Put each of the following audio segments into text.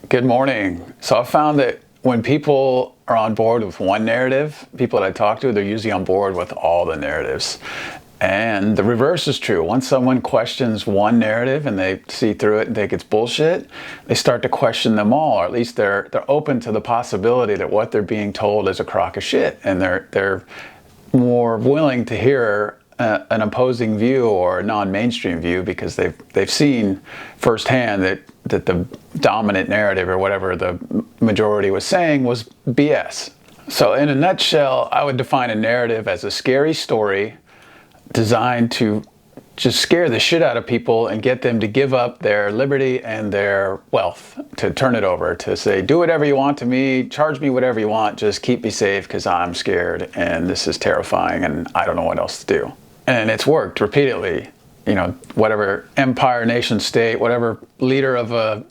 Good morning. So I found that when people are on board with one narrative, people that I talk to, they're usually on board with all the narratives. And the reverse is true. Once someone questions one narrative and they see through it and think it's bullshit, they start to question them all, or at least they're open to the possibility that what they're being told is a crock of shit, and they're more willing to hear an opposing view or a non-mainstream view because they've seen firsthand that the dominant narrative or whatever the majority was saying was BS. So in a nutshell, I would define a narrative as a scary story designed to just scare the shit out of people and get them to give up their liberty and their wealth, to turn it over, to say, do whatever you want to me, charge me whatever you want, just keep me safe because I'm scared and this is terrifying and I don't know what else to do. And it's worked repeatedly. You know, whatever empire, nation, state, whatever leader of a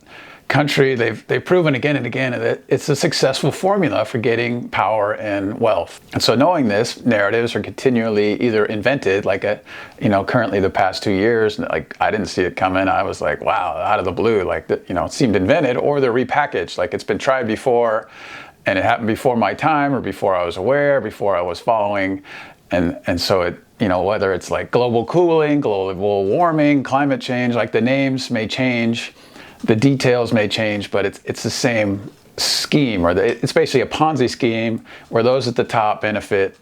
country, they've proven again and again that it's a successful formula for getting power and wealth. And so knowing this, narratives are continually either invented, like currently the past 2 years, like I didn't see it coming. I was like, wow, out of the blue, like that, it seemed invented, or they're repackaged, like it's been tried before and it happened before my time or before I was aware, before I was following. And so it, whether it's like global cooling, global warming, climate change, like the names may change, the details may change, but it's the same scheme, or it's basically a Ponzi scheme where those at the top benefit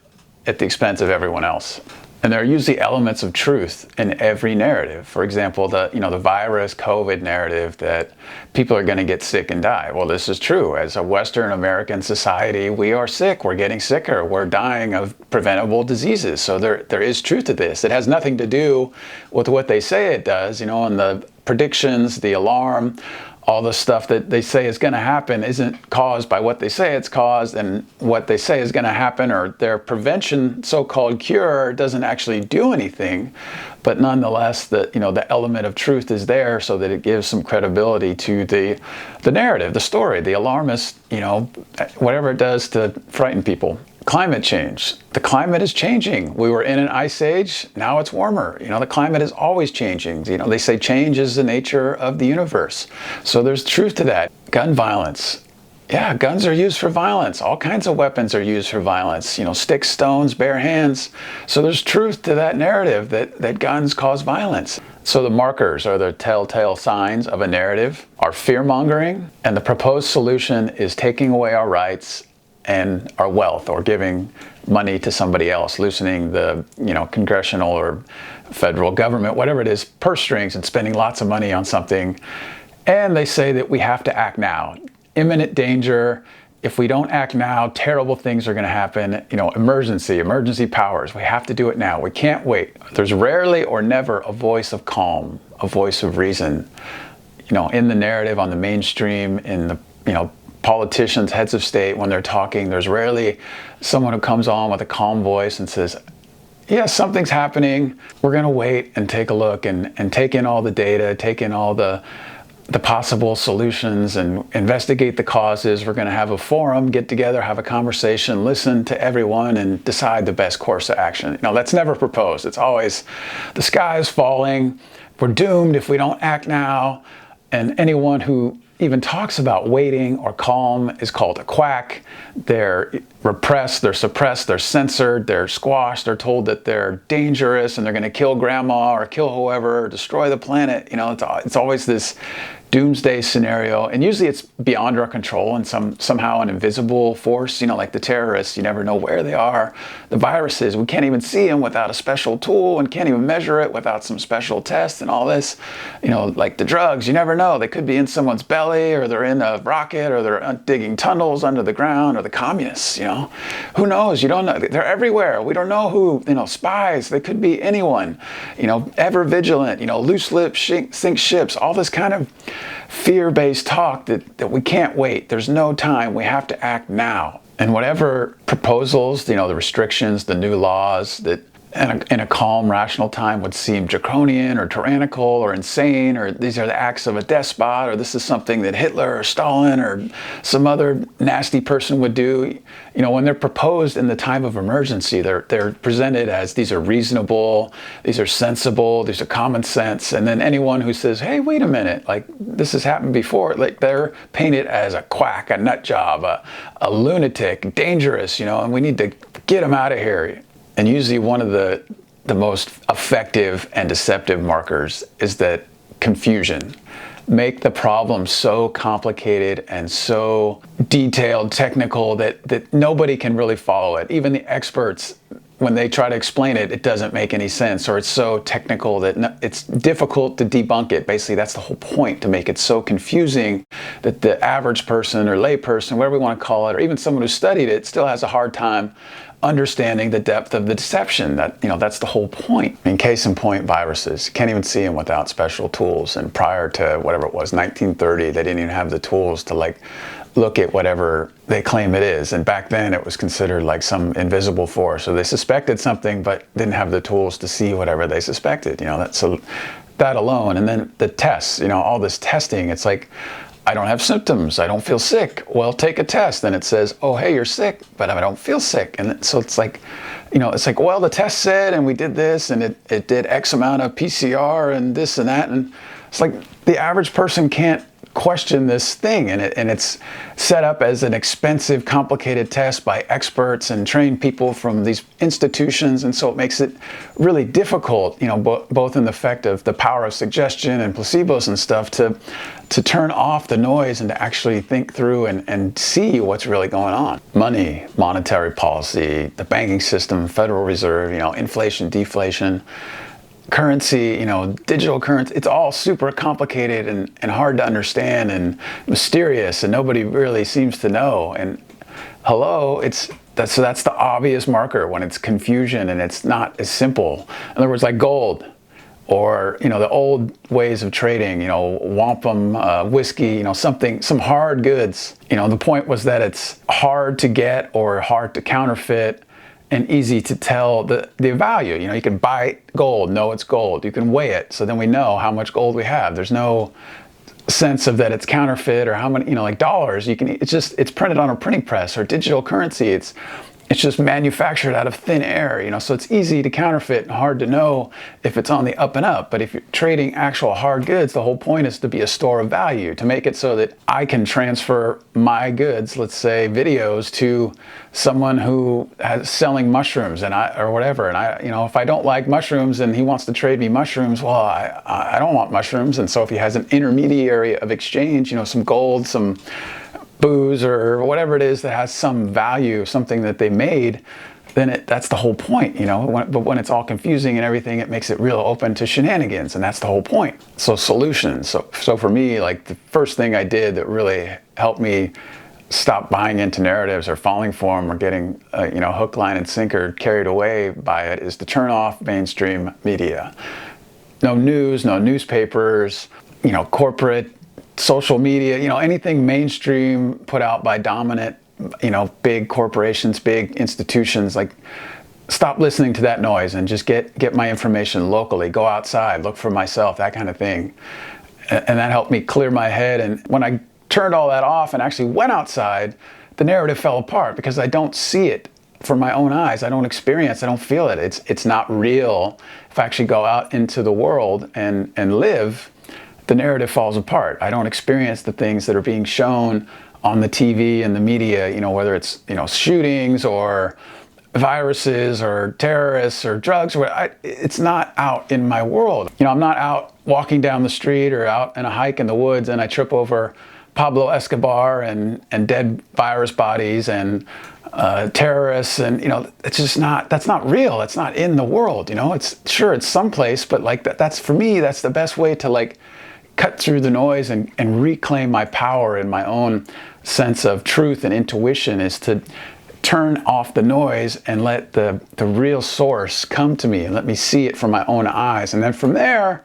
at the expense of everyone else. And there are usually elements of truth in every narrative. For example, the virus COVID narrative that people are going to get sick and die. Well, this is true. As a Western American society, we are sick. We're getting sicker. We're dying of preventable diseases. So there is truth to this. It has nothing to do with what they say it does, and the predictions, the alarm, all the stuff that they say is going to happen isn't caused by what they say it's caused, and what they say is going to happen, or their prevention, so-called cure, doesn't actually do anything. But nonetheless, the element of truth is there so that it gives some credibility to the narrative, the story, the alarmist, whatever it does to frighten people. Climate change. The climate is changing. We were in an ice age. Now it's warmer. The climate is always changing. They say change is the nature of the universe. So there's truth to that. Gun violence. Yeah, guns are used for violence. All kinds of weapons are used for violence. Sticks, stones, bare hands. So there's truth to that narrative that guns cause violence. So the markers, or the telltale signs of a narrative, are fear-mongering, and the proposed solution is taking away our rights and our wealth, or giving money to somebody else, loosening the congressional or federal government, whatever it is, purse strings, and spending lots of money on something. And they say that we have to act now. Imminent danger. If we don't act now, terrible things are going to happen. Emergency powers. We have to do it now. We can't wait. There's rarely or never a voice of calm, a voice of reason. In the narrative, on the mainstream, in the politicians, heads of state, when they're talking, there's rarely someone who comes on with a calm voice and says, yeah, something's happening. We're going to wait and take a look and take in all the data, take in all the possible solutions and investigate the causes. We're going to have a forum, get together, have a conversation, listen to everyone, and decide the best course of action. That's never proposed. It's always, the sky is falling. We're doomed if we don't act now. And anyone who even talks about waiting or calm is called a quack. They're repressed, they're suppressed, they're censored, they're squashed, they're told that they're dangerous and they're going to kill grandma or kill whoever, or destroy the planet. It's always this doomsday scenario, and usually it's beyond our control and somehow an invisible force, like the terrorists. You never know where they are. The viruses, we can't even see them without a special tool, and can't even measure it without some special test and all this. Like the drugs, you never know. They could be in someone's belly, or they're in a rocket, or they're digging tunnels under the ground, or the communists, who knows? You don't know. They're everywhere. We don't know who, spies. They could be anyone, ever vigilant, loose lips, sink ships, all this kind of fear-based talk that we can't wait. There's no time. We have to act now. And whatever proposals, the restrictions, the new laws that in a calm, rational time would seem draconian or tyrannical or insane, or these are the acts of a despot, or this is something that Hitler or Stalin or some other nasty person would do. When they're proposed in the time of emergency, they're presented as these are reasonable, these are sensible, these are common sense. And then anyone who says, hey, wait a minute, like this has happened before, like they're painted as a quack, a nut job, a lunatic, dangerous, and we need to get them out of here. And usually one of the most effective and deceptive markers is that confusion. Make the problem so complicated and so detailed, technical, that nobody can really follow it. Even the experts, when they try to explain it, it doesn't make any sense, or it's so technical that it's difficult to debunk it. Basically, that's the whole point, to make it so confusing that the average person or lay person, whatever we want to call it, or even someone who studied it, still has a hard time understanding the depth of the deception. That's the whole point. In case in point, viruses. You can't even see them without special tools. And prior to whatever it was, 1930, they didn't even have the tools to look at whatever they claim it is. And back then it was considered like some invisible force. So they suspected something, but didn't have the tools to see whatever they suspected. That alone. And then the tests, all this testing, it's like, I don't have symptoms. I don't feel sick. Well, take a test. And it says, oh, hey, you're sick, but I don't feel sick. And so it's like, well, the test said, and we did this, and it did X amount of PCR and this and that. And it's like the average person can't question this thing, and it's set up as an expensive, complicated test by experts and trained people from these institutions, and so it makes it really difficult, both in the effect of the power of suggestion and placebos and stuff, to turn off the noise and to actually think through and see what's really going on. Money, monetary policy, the banking system, Federal Reserve, inflation, deflation, currency, digital currency, it's all super complicated and hard to understand and mysterious, and nobody really seems to know. And that's the obvious marker when it's confusion and it's not as simple. In other words, like gold, or the old ways of trading, wampum, whiskey, some hard goods. The point was that it's hard to get or hard to counterfeit, and easy to tell the value. You can buy gold, know it's gold. You can weigh it, so then we know how much gold we have. There's no sense of that it's counterfeit or how many, like dollars. It's printed on a printing press, or digital currency. It's just manufactured out of thin air, so it's easy to counterfeit and hard to know if it's on the up and up. But if you're trading actual hard goods, the whole point is to be a store of value, to make it so that I can transfer my goods, let's say videos, to someone who is selling mushrooms or whatever. And if I don't like mushrooms and he wants to trade me mushrooms, well, I don't want mushrooms. And so if he has an intermediary of exchange, some gold, some booze, or whatever it is that has some value, something that they made, then that's the whole point, But when it's all confusing and everything, it makes it real open to shenanigans, and that's the whole point. So solutions. So for me, like the first thing I did that really helped me stop buying into narratives or falling for them or getting, hook, line, and sinker carried away by it is to turn off mainstream media. No news, no newspapers, corporate, social media, anything mainstream put out by dominant, big corporations, big institutions. Like, stop listening to that noise and just get my information locally. Go outside, look for myself, that kind of thing. And that helped me clear my head. And when I turned all that off and actually went outside, the narrative fell apart because I don't see it from my own eyes. I don't experience, I don't feel it. It's not real. If I actually go out into the world and live, the narrative falls apart. I don't experience the things that are being shown on the TV and the media, whether it's, shootings or viruses or terrorists or drugs. It's not out in my world. I'm not out walking down the street or out in a hike in the woods and I trip over Pablo Escobar and dead virus bodies and terrorists, and that's not real. That's not in the world. It's someplace, but that's for me, that's the best way to cut through the noise and reclaim my power and my own sense of truth and intuition, is to turn off the noise and let the real source come to me and let me see it from my own eyes. And then from there,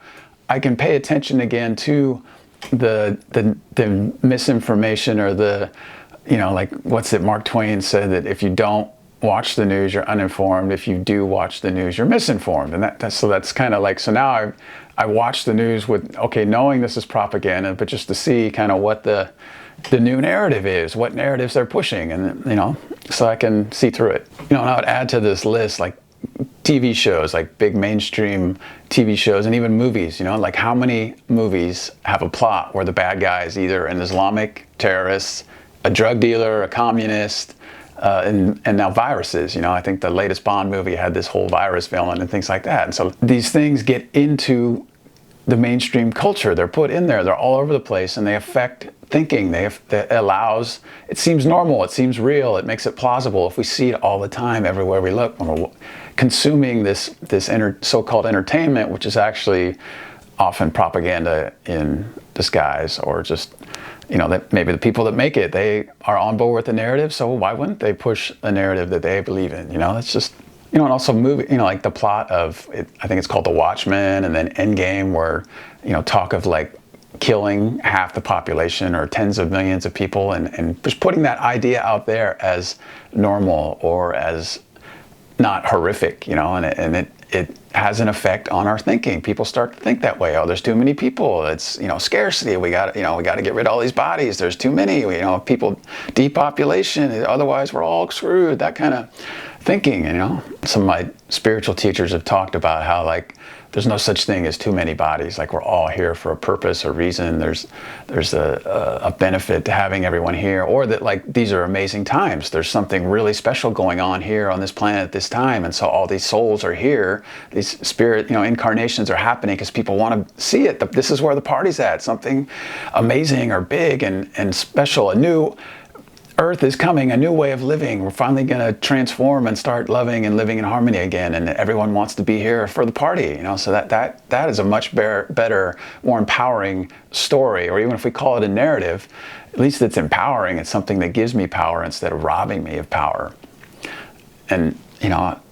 I can pay attention again to the misinformation or what's it Mark Twain said, that if you don't watch the news, you're uninformed. If you do watch the news, you're misinformed. And that's kind of like, so now I watch the news with, okay, knowing this is propaganda, but just to see kind of what the new narrative is, what narratives they're pushing, and so I can see through it. And I would add to this list like TV shows, like big mainstream TV shows, and even movies. Like how many movies have a plot where the bad guy is either an Islamic terrorist, a drug dealer, a communist, and now viruses. I think the latest Bond movie had this whole virus villain and things like that. And so these things get into the mainstream culture. They're put in there. They're all over the place, and they affect thinking. It seems normal. It seems real. It makes it plausible. If we see it all the time, everywhere we look, when we're consuming this so-called entertainment, which is actually often propaganda in disguise, or just that maybe the people that make it, they are on board with the narrative. So why wouldn't they push a narrative that they believe in? That's just. And also movie, like the plot of it, I think it's called The Watchmen, and then Endgame, where, talk of like killing half the population or tens of millions of people, and just putting that idea out there as normal or as not horrific, and it has an effect on our thinking. People start to think that way. Oh, there's too many people. It's, scarcity. We got to get rid of all these bodies. There's too many, people, depopulation. Otherwise we're all screwed. That kind of thinking, Some of my spiritual teachers have talked about how like there's no such thing as too many bodies. Like we're all here for a purpose or reason. There's a benefit to having everyone here, or that like these are amazing times. There's something really special going on here on this planet at this time, and so all these souls are here. These spirit, incarnations are happening because people want to see it. This is where the party's at. Something amazing or big and special. A new Earth is coming, a new way of living. We're finally going to transform and start loving and living in harmony again, and everyone wants to be here for the party. So that is a much better, more empowering story. Or even if we call it a narrative, at least it's empowering. It's something that gives me power instead of robbing me of power. And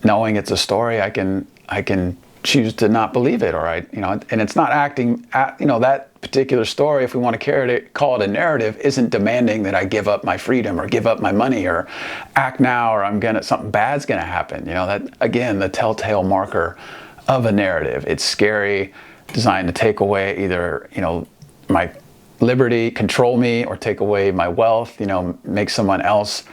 knowing it's a story, I can choose to not believe it, and it's not acting at, that particular story, if we want to call it a narrative, isn't demanding that I give up my freedom or give up my money or act now or something bad's gonna happen. That, again, the telltale marker of a narrative. It's scary, designed to take away either, my liberty, control me, or take away my wealth, make someone else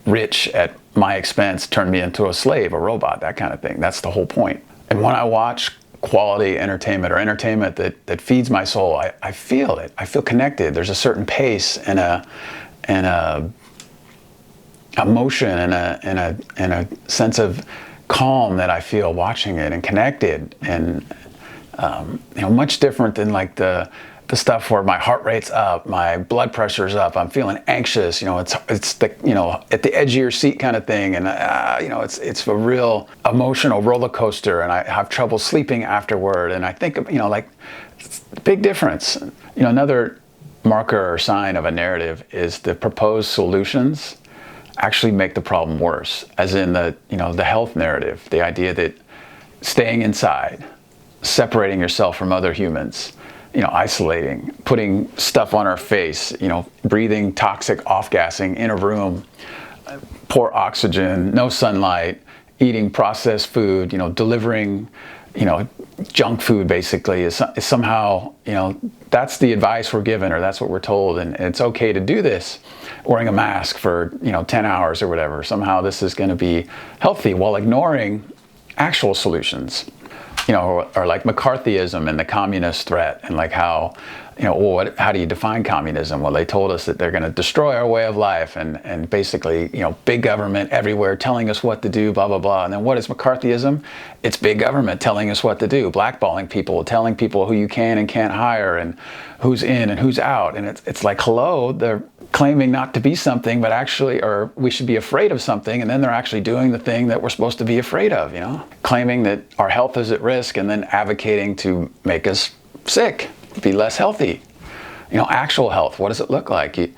rich at my expense, turn me into a slave, a robot, that kind of thing. That's the whole point. And when I watch quality entertainment or entertainment that feeds my soul, I feel it. I feel connected. There's a certain pace and a emotion and a sense of calm that I feel watching it, and connected, and much different than like the stuff where my heart rate's up, my blood pressure's up, I'm feeling anxious, it's the, at the edge of your seat kind of thing, and it's a real emotional roller coaster, and I have trouble sleeping afterward, and I think, like, big difference. Another marker or sign of a narrative is the proposed solutions actually make the problem worse, as in the health narrative, the idea that staying inside, separating yourself from other humans, isolating, putting stuff on our face, breathing toxic off-gassing in a room, poor oxygen, no sunlight, eating processed food, delivering, junk food basically is somehow, that's the advice we're given, or that's what we're told, and it's okay to do this, wearing a mask for, 10 hours or whatever. Somehow this is going to be healthy, while ignoring actual solutions. Or like McCarthyism and the communist threat, and like how, how do you define communism? Well, they told us that they're going to destroy our way of life, and basically, big government everywhere telling us what to do, blah, blah, blah. And then what is McCarthyism? It's big government telling us what to do, blackballing people, telling people who you can and can't hire, and who's in and who's out. And it's like, hello, they're claiming not to be something, but actually, or we should be afraid of something, and then they're actually doing the thing that we're supposed to be afraid of, claiming that our health is at risk, and then advocating to make us sick, be less healthy. Actual health, what does it look like? Eat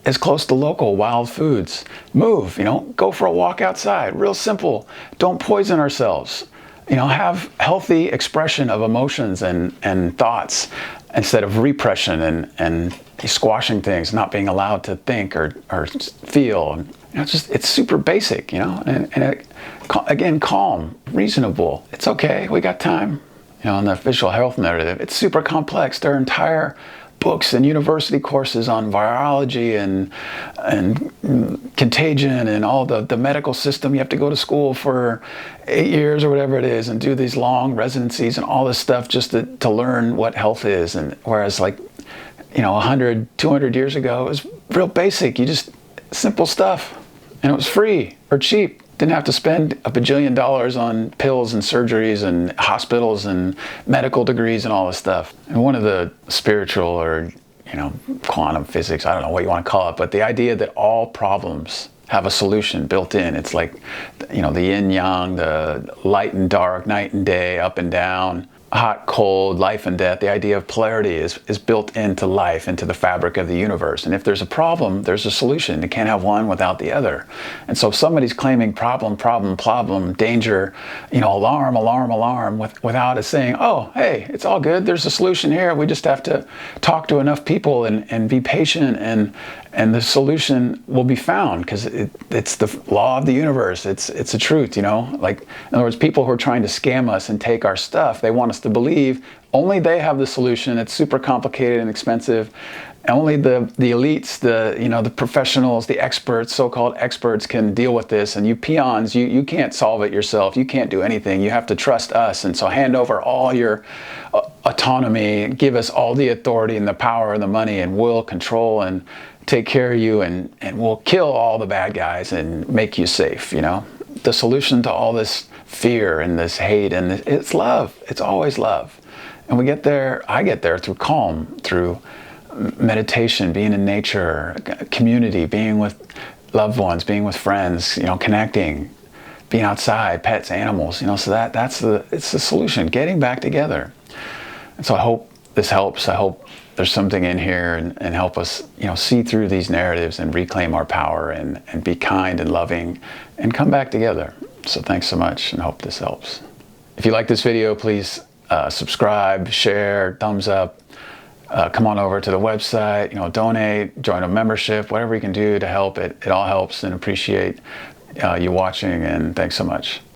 as close to local wild foods. Move, go for a walk outside. Real simple. Don't poison ourselves. Have healthy expression of emotions and thoughts instead of repression and squashing things, not being allowed to think or feel. And, it's super basic, again, calm, reasonable. It's okay. We got time. On the official health narrative, it's super complex. There are entire books and university courses on virology and contagion and all the medical system. You have to go to school for 8 years or whatever it is and do these long residencies and all this stuff just to learn what health is. And whereas 100, 200 years ago, it was real basic. Simple stuff. And it was free or cheap. Didn't have to spend $1 bajillion on pills and surgeries and hospitals and medical degrees and all this stuff. And one of the spiritual or, quantum physics, I don't know what you want to call it, but the idea that all problems have a solution built in. It's like, the yin yang, the light and dark, night and day, up and down, hot, cold, life and death. The idea of polarity is built into life, into the fabric of the universe. And if there's a problem, there's a solution. You can't have one without the other. And so if somebody's claiming problem, danger, alarm, without us saying, oh, hey, it's all good. There's a solution here. We just have to talk to enough people and be patient, and the solution will be found, because it's the law of the universe. It's a truth, in other words, people who are trying to scam us and take our stuff, they want us to believe only they have the solution. It's super complicated and expensive. Only the elites, the professionals, the experts, so-called experts, can deal with this. And you peons, you can't solve it yourself. You can't do anything. You have to trust us. And so hand over all your autonomy, give us all the authority and the power and the money, and we'll control and take care of you, and we'll kill all the bad guys and make you safe. The solution to all this fear and this hate it's love. It's always love. And I get there through calm, through meditation, being in nature, community, being with loved ones, being with friends, connecting, being outside, pets, animals, so it's the solution, getting back together. And so I hope this helps. I hope there's something in here and help us, see through these narratives and reclaim our power and be kind and loving and come back together. So thanks so much, and hope this helps. If you like this video, please subscribe, share, thumbs up. Come on over to the website, donate, join a membership, whatever you can do to help. It all helps, and appreciate you watching, and thanks so much.